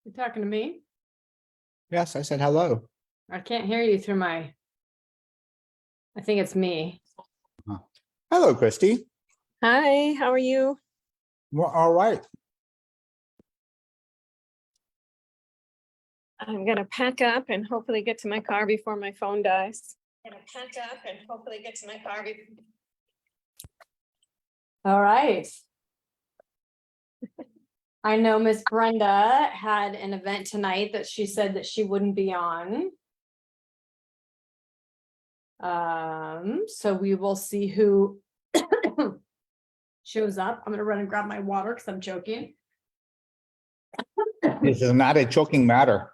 You talking to me? Yes, I said hello. I can't hear you through I think it's me. Hello, Christy. Hi, how are you? We're all right. I'm gonna pack up and hopefully get to my car before my phone dies. Gonna pack up and hopefully get to my car. All right. I know Miss Brenda had an event tonight that she said that she wouldn't be on. So we will see who shows up. I'm gonna run and grab my water because I'm choking. This is not a choking matter.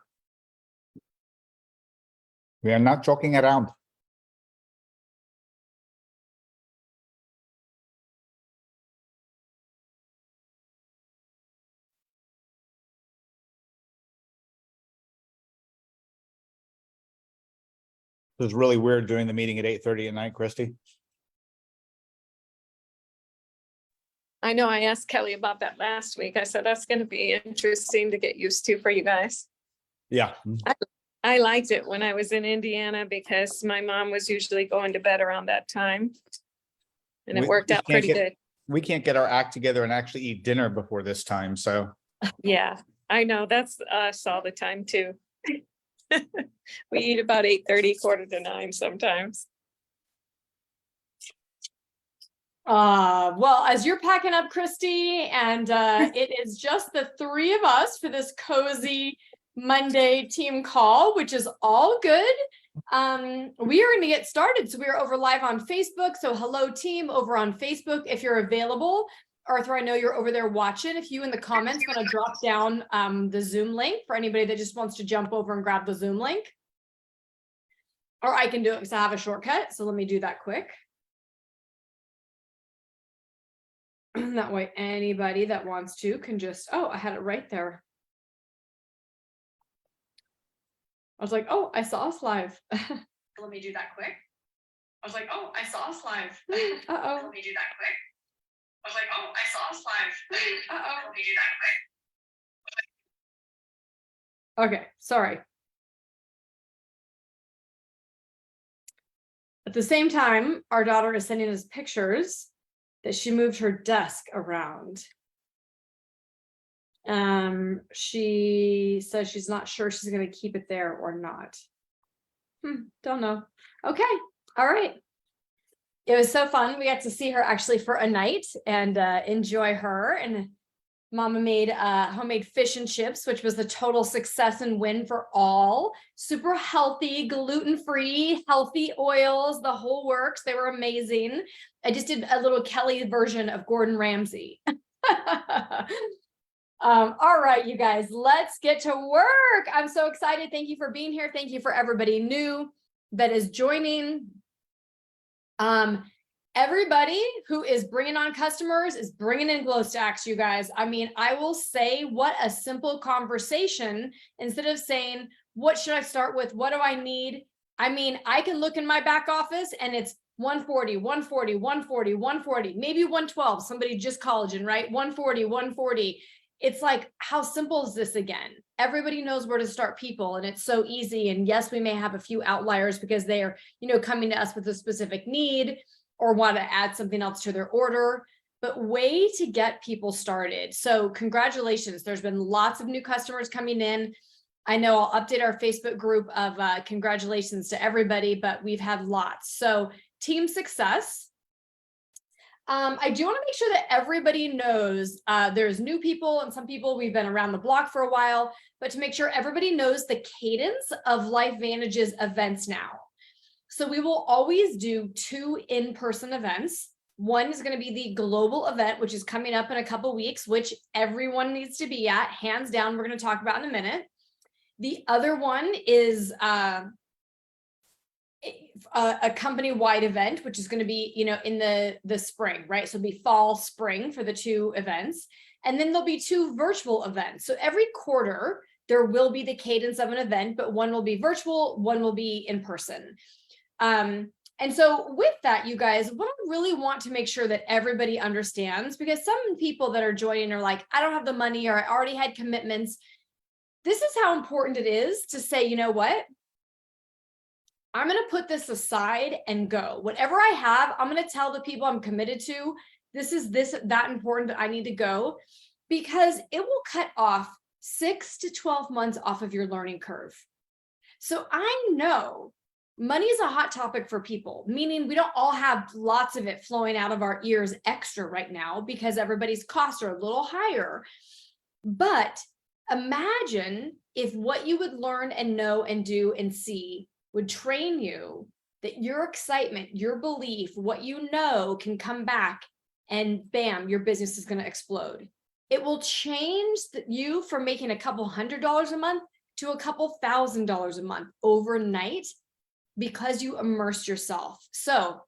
We are not joking around. It was really weird doing the meeting at 8:30 at night, Christy. I know I asked Kelly about that last week. I said, that's gonna be interesting to get used to for you guys. Yeah. I liked it when I was in Indiana because my mom was usually going to bed around that time. And it We worked just out can't pretty get- good. We can't get our act together and actually eat dinner before this time, so. Yeah, I know, that's us all the time too. We eat about 8:30, 8:45 sometimes. Well, as you're packing up, Christy, and it is just the three of us for this cozy Monday team call, which is all good. We are going to get started. So we are over live on Facebook. So hello team over on Facebook if you're available. Arthur, I know you're over there watching. If you in the comments want to drop down the Zoom link for anybody that just wants to jump over and grab the Zoom link. Or I can do it because I have a shortcut. So let me do that quick. That way anybody that wants to can just, oh, I had it right there. I was like, oh, I saw us live. Let me do that quick. I was like, oh, I saw us live. Uh-oh. Let me do that quick. I was like, oh, I saw us live. Uh-oh. Let me do that quick. Okay, sorry. At the same time, our daughter is sending us pictures that she moved her desk around. She says she's not sure she's going to keep it there or not. Don't know. Okay. All right. It was so fun. We got to see her actually for a night and enjoy her. And Mama made homemade fish and chips, which was a total success and win for all. Super healthy, gluten-free, healthy oils, the whole works. They were amazing. I just did a little Kelly version of Gordon Ramsay. All right, you guys, let's get to work. I'm so excited. Thank you for being here. Thank you for everybody new that is joining. Everybody who is bringing on customers is bringing in glow stacks, you guys. I mean, I will say what a simple conversation instead of saying, what should I start with? What do I need? I mean, I can look in my back office and it's 140, 140, 140, 140, maybe 112. Somebody just collagen, right? 140, 140. It's like, how simple is this again? Everybody knows where to start people and it's so easy. And yes, we may have a few outliers because they are, coming to us with a specific need or want to add something else to their order, but way to get people started. So congratulations. There's been lots of new customers coming in. I know I'll update our Facebook group of congratulations to everybody, but we've had lots. So team success. I do want to make sure that everybody knows there's new people and some people we've been around the block for a while, but to make sure everybody knows the cadence of LifeVantage's events now. So we will always do 2 in-person events. One is going to be the global event, which is coming up in a couple weeks, which everyone needs to be at, hands down. We're going to talk about in a minute. The other one is a company-wide event, which is going to be, in the spring, right? So it'll be fall, spring for the 2 events. And then there'll be 2 virtual events. So every quarter, there will be the cadence of an event, but one will be virtual, one will be in person. And so with that, you guys, what I really want to make sure that everybody understands, because some people that are joining are like, I don't have the money or I already had commitments. this is how important it is to say, you know what? I'm going to put this aside and go. Whatever I have, I'm going to tell the people I'm committed to, that important that I need to go, because it will cut off 6 to 12 months off of your learning curve. So I know money is a hot topic for people, meaning we don't all have lots of it flowing out of our ears extra right now because everybody's costs are a little higher. But imagine if what you would learn and know and do and see would train you, that your excitement, your belief, what you know can come back and bam, your business is going to explode. It will change you from making a couple $100s a month to a couple $1,000s a month overnight because you immersed yourself. So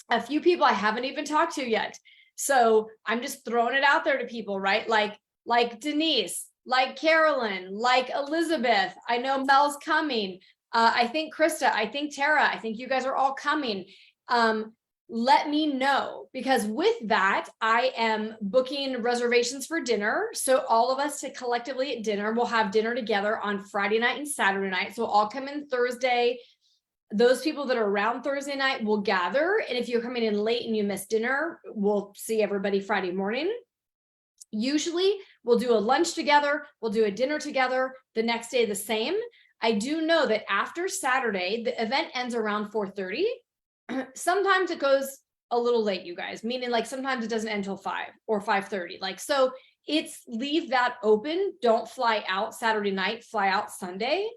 a few people I haven't even talked to yet. So I'm just throwing it out there to people, right? Like Denise, like Carolyn, like Elizabeth. I know Mel's coming. I think Krista, I think Tara, I think you guys are all coming. Let me know, because with that, I am booking reservations for dinner. So all of us to collectively at dinner, we'll have dinner together on Friday night and Saturday night. So I'll come in Thursday. Those people that are around Thursday night will gather. And if you're coming in late and you miss dinner, we'll see everybody Friday morning. Usually we'll do a lunch together. We'll do a dinner together. The next day, the same. I do know that after Saturday, the event ends around 4:30. Sometimes it goes a little late, you guys, meaning like sometimes it doesn't end until 5 or 5:30. Like, so it's leave that open. Don't fly out Saturday night, fly out Sunday.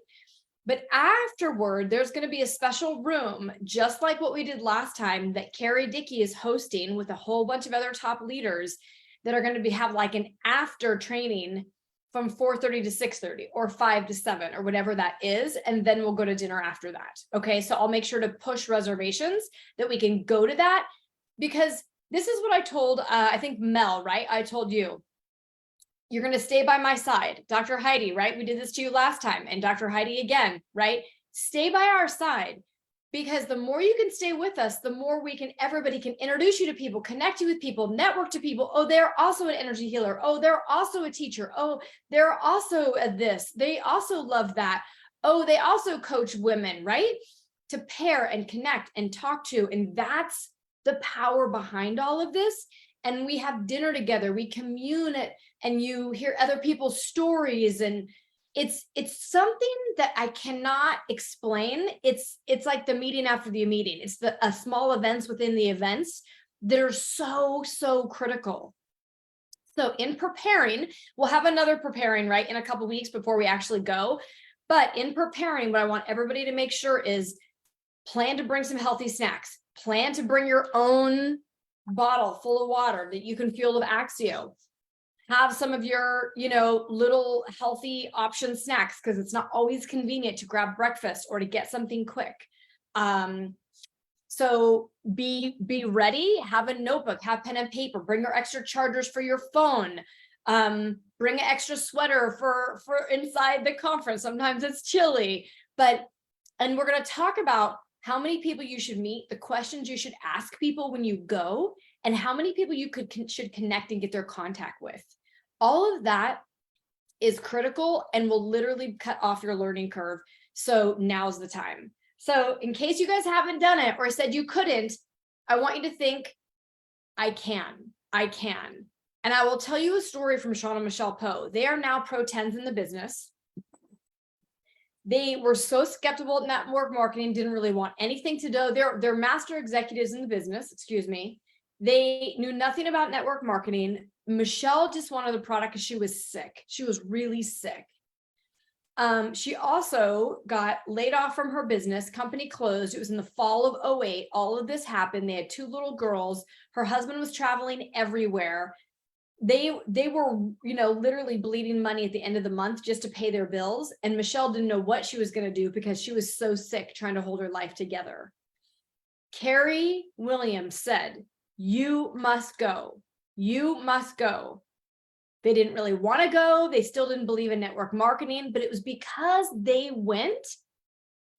But afterward, there's going to be a special room, just like what we did last time, that Carrie Dickey is hosting with a whole bunch of other top leaders that are going to have like an after training from 4:30 to 6:30 or 5 to 7 or whatever that is. And then we'll go to dinner after that. Okay. So I'll make sure to push reservations that we can go to that, because this is what I told, I think Mel, right? I told you, you're going to stay by my side. Dr. Heidi, right? We did this to you last time, and Dr. Heidi again, right? Stay by our side, because the more you can stay with us, the more everybody can introduce you to people, connect you with people, network to people. Oh, they're also an energy healer. Oh, they're also a teacher. Oh, they're also a this. They also love that. Oh, they also coach women, right? To pair and connect and talk to. And that's the power behind all of this. And we have dinner together, we commune it, and you hear other people's stories, and it's something that I cannot explain. It's like the meeting after the meeting. It's the small events within the events that are so critical. So in preparing, we'll have another preparing, right, in a couple of weeks before we actually go. But in preparing, what I want everybody to make sure is plan to bring some healthy snacks. Plan to bring your own bottle full of water that you can fuel with Axio. Have some of your, little healthy option snacks, because it's not always convenient to grab breakfast or to get something quick. So be ready, have a notebook, have pen and paper, bring your extra chargers for your phone, bring an extra sweater for inside the conference. Sometimes it's chilly, and we're going to talk about how many people you should meet, the questions you should ask people when you go, and how many people you should connect and get their contact with. All of that is critical and will literally cut off your learning curve. So now's the time. So in case you guys haven't done it or said you couldn't, I want you to think, I can. And I will tell you a story from Sean and Michelle Poe. They are now Pro 10s in the business. They were so skeptical at network marketing, didn't really want anything to do. They're master executives in the business, excuse me. They knew nothing about network marketing. Michelle just wanted the product because she was sick. She was really sick. She also got laid off from her business. Company closed. It was in the fall of 2008. All of this happened. They had 2 little girls. Her husband was traveling everywhere. They were, literally bleeding money at the end of the month just to pay their bills. And Michelle didn't know what she was going to do because she was so sick trying to hold her life together. Carrie Williams said, "You must go. You must go." They didn't really want to go. They still didn't believe in network marketing, but it was because they went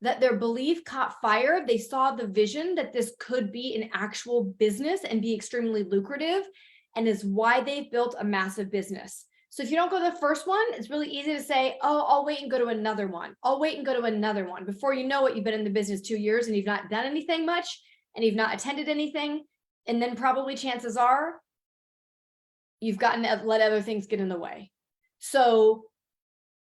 that their belief caught fire. They saw the vision that this could be an actual business and be extremely lucrative, and is why they've built a massive business. So if you don't go to the first one, it's really easy to say, oh, I'll wait and go to another one. I'll wait and go to another one. Before you know it, you've been in the business 2 years and you've not done anything much and you've not attended anything. And then probably chances are you've gotten to let other things get in the way. So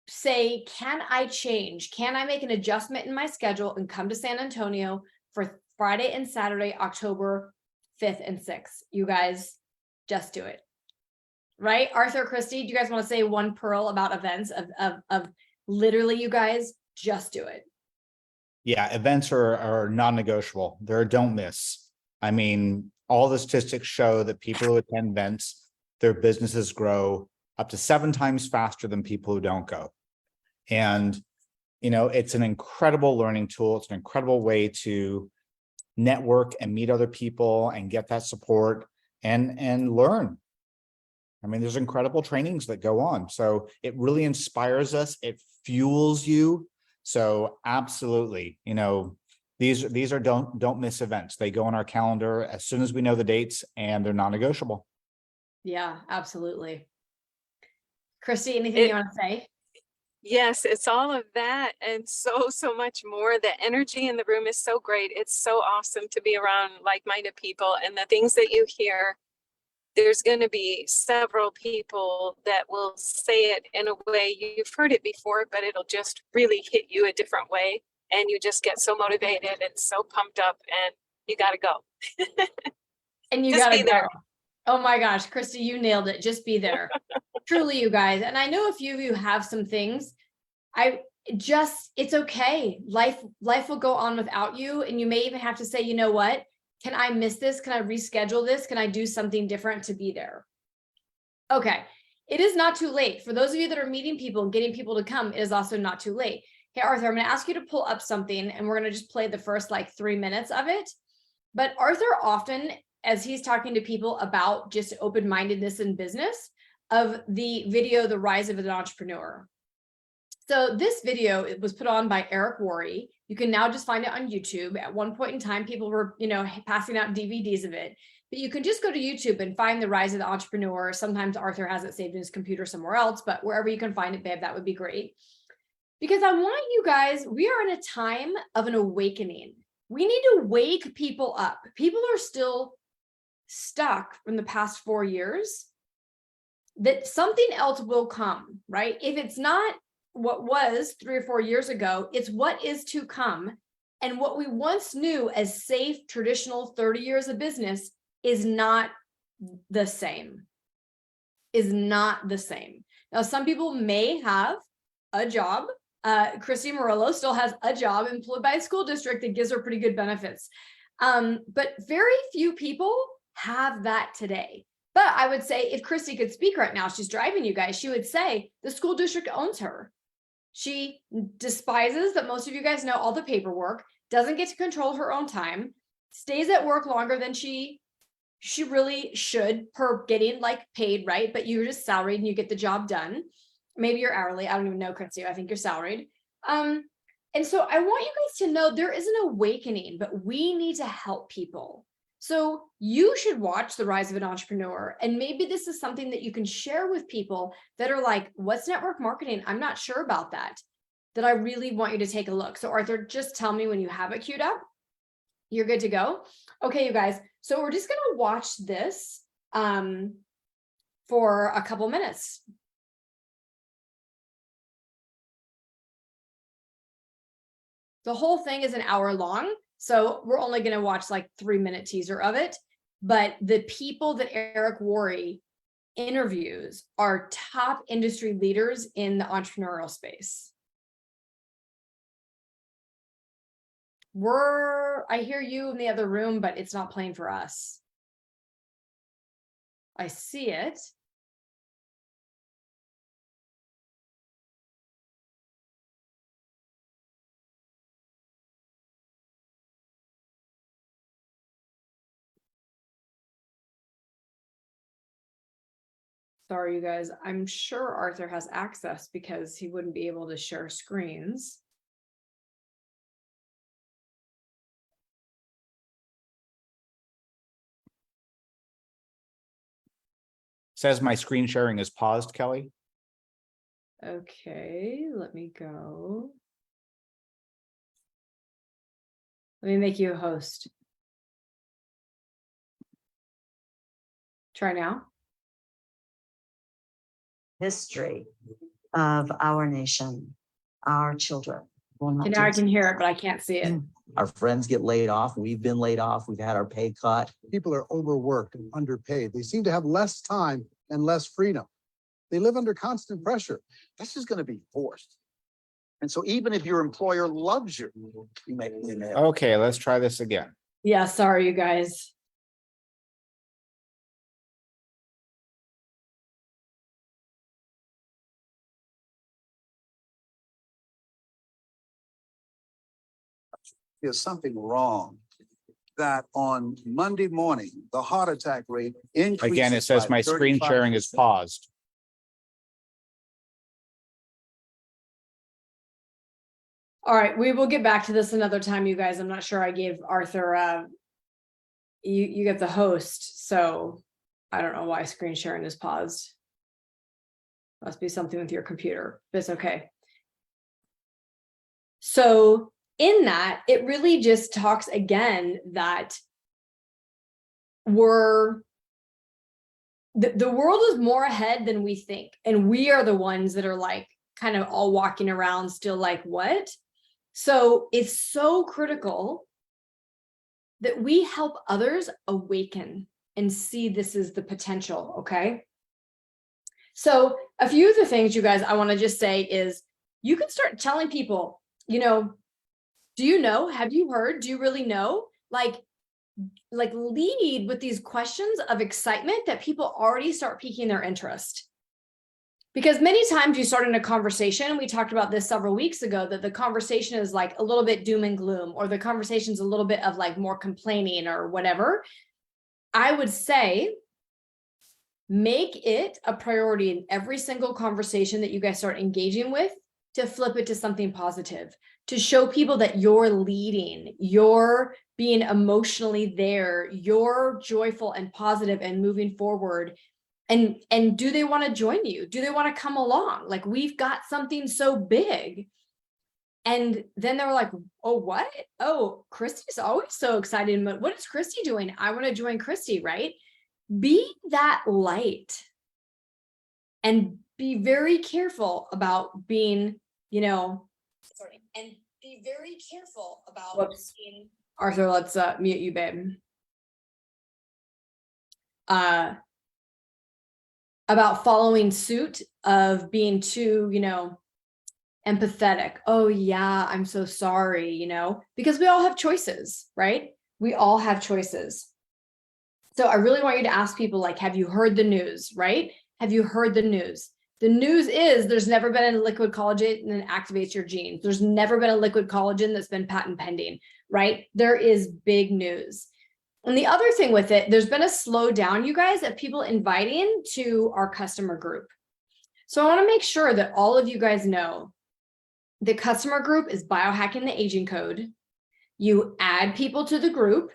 say, can I change? Can I make an adjustment in my schedule and come to San Antonio for Friday and Saturday, October 5th and 6th? You guys just do it. Right? Arthur, Christy, do you guys want to say one pearl about events of literally, you guys just do it? Yeah, events are non-negotiable. They're a don't miss. I mean, all the statistics show that people who attend events, their businesses grow up to 7 times faster than people who don't go. And, you know, it's an incredible learning tool. It's an incredible way to network and meet other people and get that support and learn. I mean, there's incredible trainings that go on. So it really inspires us. It fuels you. So absolutely, you know, these are don't miss events. They go on our calendar as soon as we know the dates, and they're non-negotiable. Yeah, absolutely. Christy, anything you want to say? Yes, it's all of that and so much more. The energy in the room is so great. It's so awesome to be around like-minded people, and the things that you hear, there's going to be several people that will say it in a way you've heard it before, but it'll just really hit you a different way. And you just get so motivated and so pumped up, and you got to go. And you Just gotta be go. there. Oh my gosh, Christy, you nailed it. Just be there. Truly, you guys. And I know a few of you have some things. It's okay. Life will go on without you. And you may even have to say, you know what? Can I miss this? Can I reschedule this? Can I do something different to be there? Okay. It is not too late. For those of you that are meeting people and getting people to come, it is also not too late. Hey, Arthur, I'm going to ask you to pull up something and we're going to just play the first like 3 minutes of it. But Arthur often, as he's talking to people about just open-mindedness in business, of the video, The Rise of an Entrepreneur. So this video, it was put on by Eric Worre. You can now just find it on YouTube. At one point in time, people were, you know, passing out DVDs of it, but you can just go to YouTube and find The Rise of the Entrepreneur. Sometimes Arthur has it saved in his computer somewhere else, but wherever you can find it, babe, that would be great. Because I want you guys, we are in a time of an awakening. We need to wake people up. People are still stuck from the past 4 years. That something else will come, right? If it's not what was 3 or 4 years ago, it's what is to come. And what we once knew as safe, traditional 30 years of business is not the same. Is not the same. Now, some people may have a job. Christy Murillo still has a job employed by a school district that gives her pretty good benefits. But very few people have that today. But I would say if Christy could speak right now, she's driving you guys, she would say the school district owns her. She despises that most of you guys know all the paperwork, doesn't get to control her own time, stays at work longer than she really should per getting like paid, right? But you're just salaried and you get the job done. Maybe you're hourly. I don't even know, Christy. I think you're salaried. And so I want you guys to know there is an awakening, but we need to help people. So you should watch The Rise of an Entrepreneur. And maybe this is something that you can share with people that are like, what's network marketing? I'm not sure about that I really want you to take a look. So Arthur, just tell me when you have it queued up. You're good to go. Okay, you guys. So we're just going to watch this for a couple minutes. The whole thing is an hour long. So we're only going to watch like 3-minute teaser of it. But the people that Eric Worre interviews are top industry leaders in the entrepreneurial space. I hear you in the other room, but it's not playing for us. I see it. Sorry, you guys. I'm sure Arthur has access because he wouldn't be able to share screens. Says my screen sharing is paused, Kelly. Okay, let me go. Let me make you a host. Try now. History of our nation, our children. will not Okay, now I do can hear it, but I can't see it. Our friends get laid off. We've been laid off. We've had our pay cut. People are overworked and underpaid. They seem to have less time and less freedom. They live under constant pressure. This is going to be forced. And so even if your employer loves you, you may. Okay, let's try this again. Yeah, sorry, you guys. There's something wrong. That on Monday morning, the heart attack rate increases. Again, it says by my screen sharing is 35%. paused. All right, we will get back to this another time, you guys. I'm not sure I gave Arthur, you get the host, so I don't know why screen sharing is paused. Must be something with your computer, but it's okay. So in that, it really just talks again that the world is more ahead than we think. And we are the ones that are like kind of all walking around still like, what? So it's so critical that we help others awaken and see this is the potential, okay? So a few of the things, you guys, I want to just say is you can start telling people, you know, do you know, have you heard, do you really know? Like lead with these questions of excitement that people already start piquing their interest. Because many times you start in a conversation, we talked about this several weeks ago, that the conversation is like a little bit doom and gloom, or the conversation's a little bit of like more complaining or whatever. I would say, make it a priority in every single conversation that you guys start engaging with to flip it to something positive, to show people that you're leading, you're being emotionally there, you're joyful and positive and moving forward. And do they want to join you? Do they want to come along? Like, we've got something so big. And then they were like, oh, what? Oh, Christy's always so excited. But what is Christy doing? I want to join Christy, right? Be that light and be very careful about being, you know, sorry, and be very careful about being, Arthur, let's mute you, babe. About following suit of being too, you know, empathetic. Oh yeah, I'm so sorry, you know, because we all have choices, right? We all have choices. So I really want you to ask people like, have you heard the news, right? Have you heard the news? The news is there's never been a liquid collagen that activates your genes. There's never been a liquid collagen that's been patent pending, right? There is big news. And the other thing with it, there's been a slowdown, you guys, of people inviting to our customer group. So I want to make sure that all of you guys know the customer group is Biohacking the Aging Code. You add people to the group.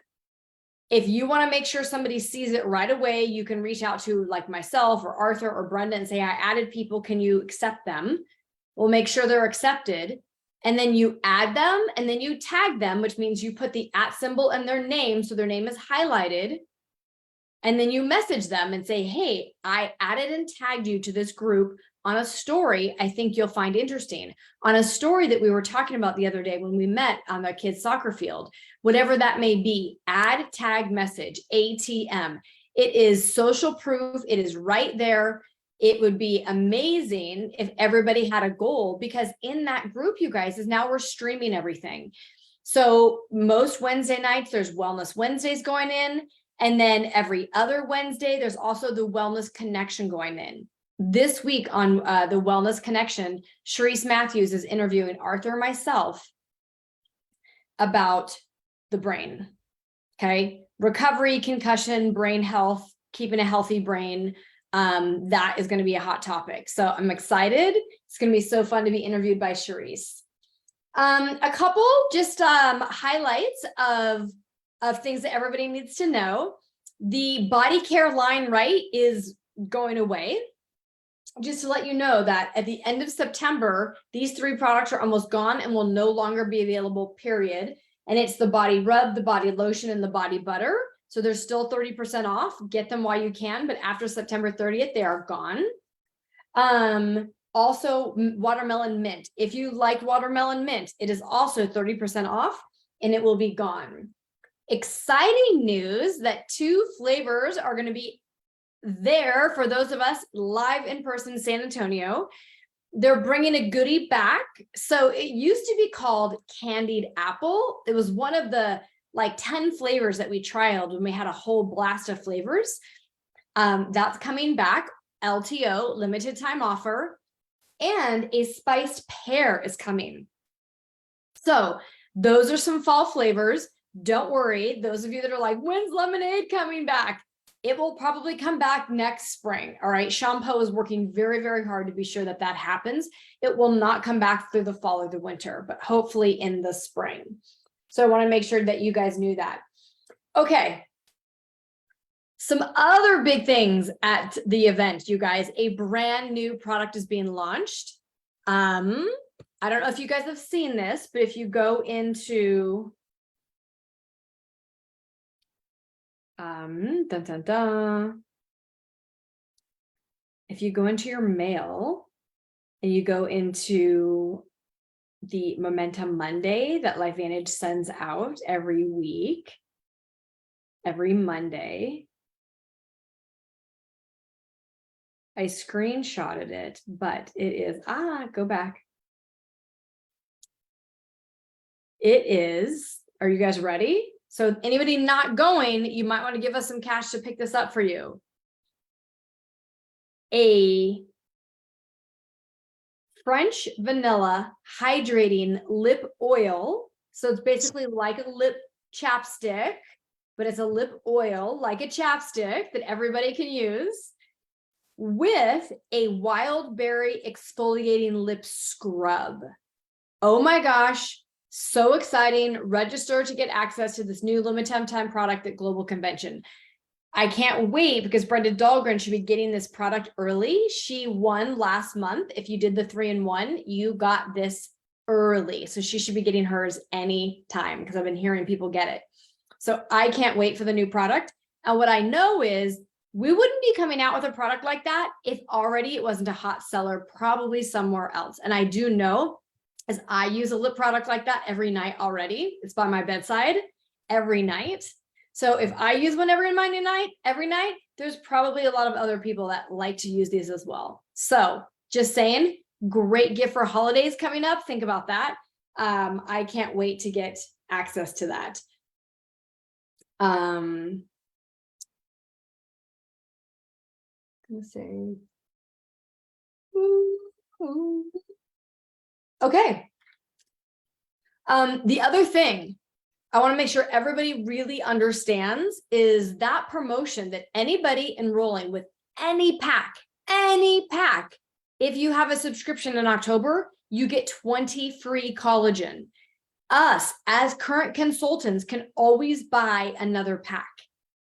If you want to make sure somebody sees it right away, you can reach out to like myself or Arthur or Brenda and say, I added people, can you accept them? We'll make sure they're accepted. And then you add them and then you tag them, which means you put the @ symbol and their name, so their name is highlighted. And then you message them and say, hey, I added and tagged you to this group on a story I think you'll find interesting, on a story that we were talking about the other day when we met on the kids' soccer field, whatever that may be. Add, tag, message, ATM. It is social proof. It is right there. It would be amazing if everybody had a goal, because in that group, you guys, is now we're streaming everything. So most Wednesday nights, there's Wellness Wednesdays going in. And then every other Wednesday, there's also the Wellness Connection going in. This week on the Wellness Connection, Sharice Matthews is interviewing Arthur and myself about the brain. Okay. Recovery, concussion, brain health, keeping a healthy brain. That is going to be a hot topic. So I'm excited. It's going to be so fun to be interviewed by Sharice. A couple just highlights of things that everybody needs to know. The body care line, right, is going away. just to let you know that at the end of September, these 3 products are almost gone and will no longer be available, period. And it's the body rub, the body lotion, and the body butter. So they're still 30% off. Get them while you can, but after September 30th, they are gone. Also watermelon mint. If you like watermelon mint, it is also 30% off and it will be gone. Exciting news that 2 flavors are going to be there for those of us live in person in San Antonio. They're bringing a goodie back. So it used to be called candied apple. It was one of the like 10 flavors that we trialed when we had a whole blast of flavors. That's coming back. LTO, limited time offer, and a spiced pear is coming. So those are some fall flavors. Don't worry, those of you that are like, when's lemonade coming back? It will probably come back next spring. All right. Shampoo is working very, very hard to be sure that that happens. It will not come back through the fall or the winter, but hopefully in the spring. So I want to make sure that you guys knew that. Okay. Some other big things at the event, you guys, a brand new product is being launched. I don't know if you guys have seen this, but if you go into if you go into your mail and you go into the Momentum Monday that LifeVantage sends out every week, every Monday, I screenshotted it, but it is, go back. It is, are you guys ready? So anybody not going, you might want to give us some cash to pick this up for you. A French vanilla hydrating lip oil. So it's basically like a lip chapstick, but it's a lip oil like a chapstick that everybody can use, with a wild berry exfoliating lip scrub. Oh my gosh. So exciting. Register to get access to this new limited time product at Global Convention. I can't wait because Brenda Dahlgren should be getting this product early. She won last month. If you did the 3-in-1, you got this early. So she should be getting hers anytime because I've been hearing people get it. So I can't wait for the new product. And what I know is we wouldn't be coming out with a product like that if already it wasn't a hot seller, probably somewhere else. And I do know, as I use a lip product like that every night already. It's by my bedside every night. So if I use one every night, there's probably a lot of other people that like to use these as well. So just saying, great gift for holidays coming up. Think about that. I can't wait to get access to that. Let's see. Okay. The other thing I want to make sure everybody really understands is that promotion that anybody enrolling with any pack, if you have a subscription in October, you get 20 free collagen. Us as current consultants can always buy another pack.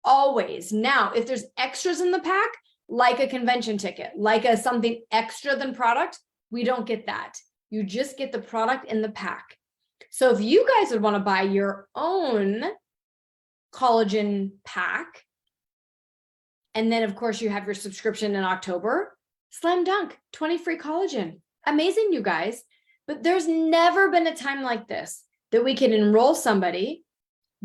Always. Now, if there's extras in the pack, like a convention ticket, like a something extra than product, we don't get that. You just get the product in the pack. So if you guys would want to buy your own collagen pack, and then of course you have your subscription in October, slam dunk, 20 free collagen. Amazing, you guys. But there's never been a time like this that we can enroll somebody,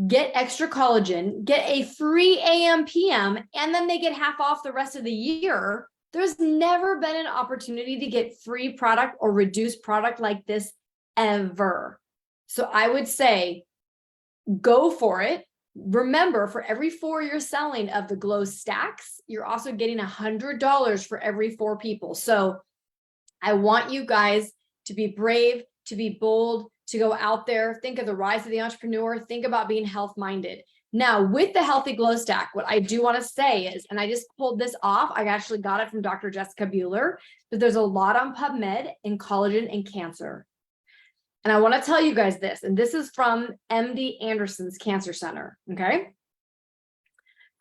get extra collagen, get a free AM PM, and then they get half off the rest of the year. There's never been an opportunity to get free product or reduced product like this ever. So I would say, go for it. Remember, for every 4 you're selling of the Glow Stacks, you're also getting $100 for every 4 people. So I want you guys to be brave, to be bold, to go out there, think of the rise of the entrepreneur, think about being health-minded. Now, with the Healthy Glow Stack, what I do want to say is, and I just pulled this off, I actually got it from Dr. Jessica Bueller, but there's a lot on PubMed in collagen and cancer. And I want to tell you guys this, and this is from MD Anderson's Cancer Center, okay?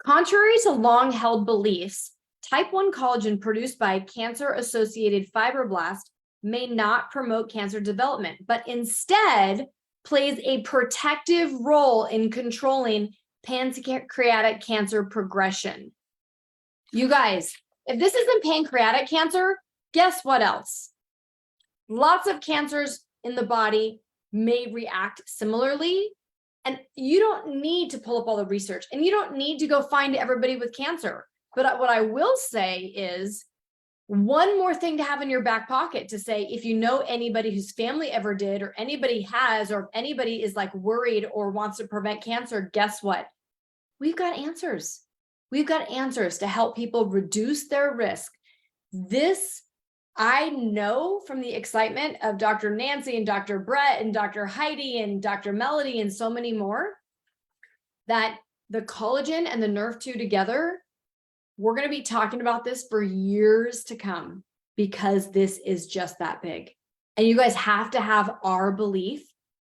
Contrary to long-held beliefs, type 1 collagen produced by cancer-associated fibroblast may not promote cancer development, but instead plays a protective role in controlling pancreatic cancer progression. You guys, if this isn't pancreatic cancer, guess what else? Lots of cancers in the body may react similarly, and you don't need to pull up all the research, and you don't need to go find everybody with cancer. But what I will say is one more thing to have in your back pocket to say, if you know anybody whose family ever did, or anybody has, or if anybody is like worried or wants to prevent cancer, guess what? We've got answers. We've got answers to help people reduce their risk. This, I know from the excitement of Dr. Nancy and Dr. Brett and Dr. Heidi and Dr. Melody and so many more, that the collagen and the Nerve2 together, we're going to be talking about this for years to come, because this is just that big. And you guys have to have our belief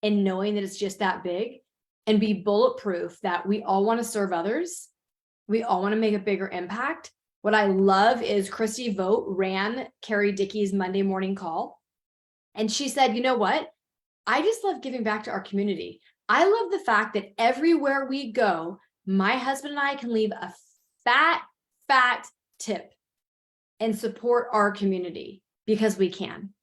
in knowing that it's just that big, and be bulletproof that we all want to serve others. We all want to make a bigger impact. What I love is Christy Vogt ran Carrie Dickey's Monday morning call. And she said, you know what? I just love giving back to our community. I love the fact that everywhere we go, my husband and I can leave a fat tip and support our community because we can.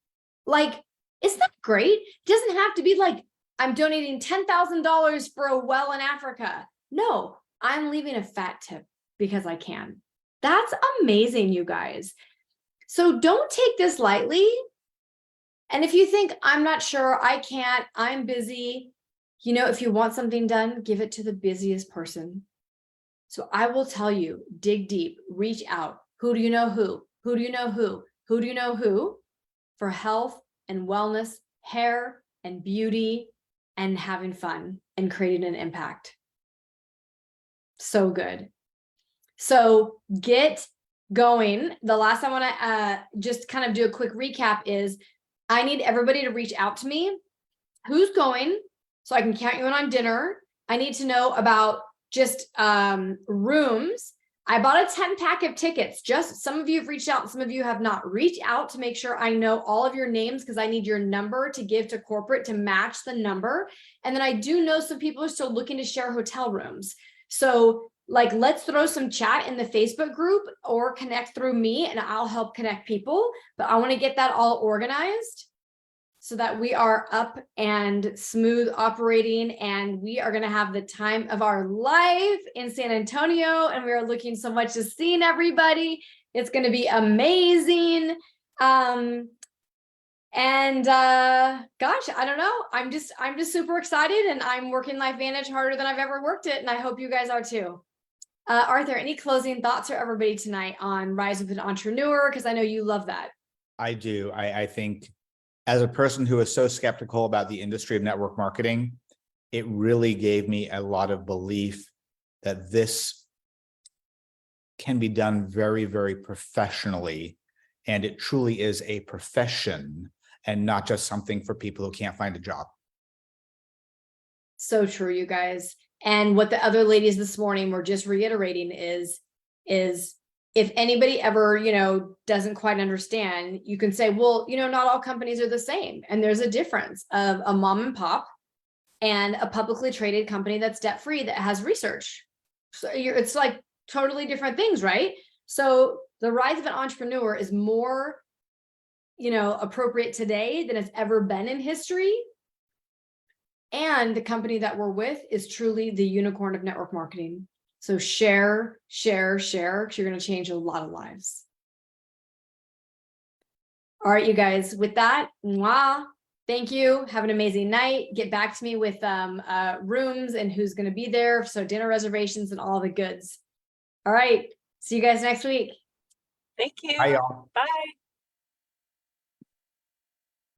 Like, isn't that great? It doesn't have to be like, I'm donating $10,000 for a well in Africa. No, I'm leaving a fat tip because I can. That's amazing, you guys. So don't take this lightly. And if you think, I'm not sure, I can't, I'm busy, you know, if you want something done, give it to the busiest person. So I will tell you, dig deep, reach out. Who do you know who? Who do you know who? Who do you know who? For health and wellness, hair and beauty, and having fun and creating an impact. So good. So get going. The last I want to just kind of do a quick recap is I need everybody to reach out to me. Who's going? So I can count you in on dinner. I need to know about just rooms. I bought a 10-pack of tickets. Just some of you have reached out, some of you have not. Reach out to make sure I know all of your names, because I need your number to give to corporate to match the number. And then I do know some people are still looking to share hotel rooms. So like, let's throw some chat in the Facebook group or connect through me and I'll help connect people. But I want to get that all organized so that we are up and smooth operating, and we are going to have the time of our life in San Antonio, and we are looking so much to seeing everybody. It's going to be amazing. Gosh, I don't know. I'm just super excited, and I'm working LifeVantage harder than I've ever worked it. And I hope you guys are too. Arthur, any closing thoughts for everybody tonight on Rise with an Entrepreneur? Because I know you love that. I do. I think, as a person who is so skeptical about the industry of network marketing, it really gave me a lot of belief that this can be done very, very professionally. And it truly is a profession and not just something for people who can't find a job. So true, you guys. And what the other ladies this morning were just reiterating is if anybody ever, you know, doesn't quite understand, you can say, well, you know, not all companies are the same. And there's a difference of a mom and pop and a publicly traded company that's debt-free that has research. So it's like totally different things, right? So the Rise of an Entrepreneur is more, you know, appropriate today than it's ever been in history. And the company that we're with is truly the unicorn of network marketing. So share, because you're going to change a lot of lives. All right, you guys, with that, mwah, thank you. Have an amazing night. Get back to me with rooms and who's going to be there. So dinner reservations and all the goods. All right. See you guys next week. Thank you. Bye, y'all. Bye.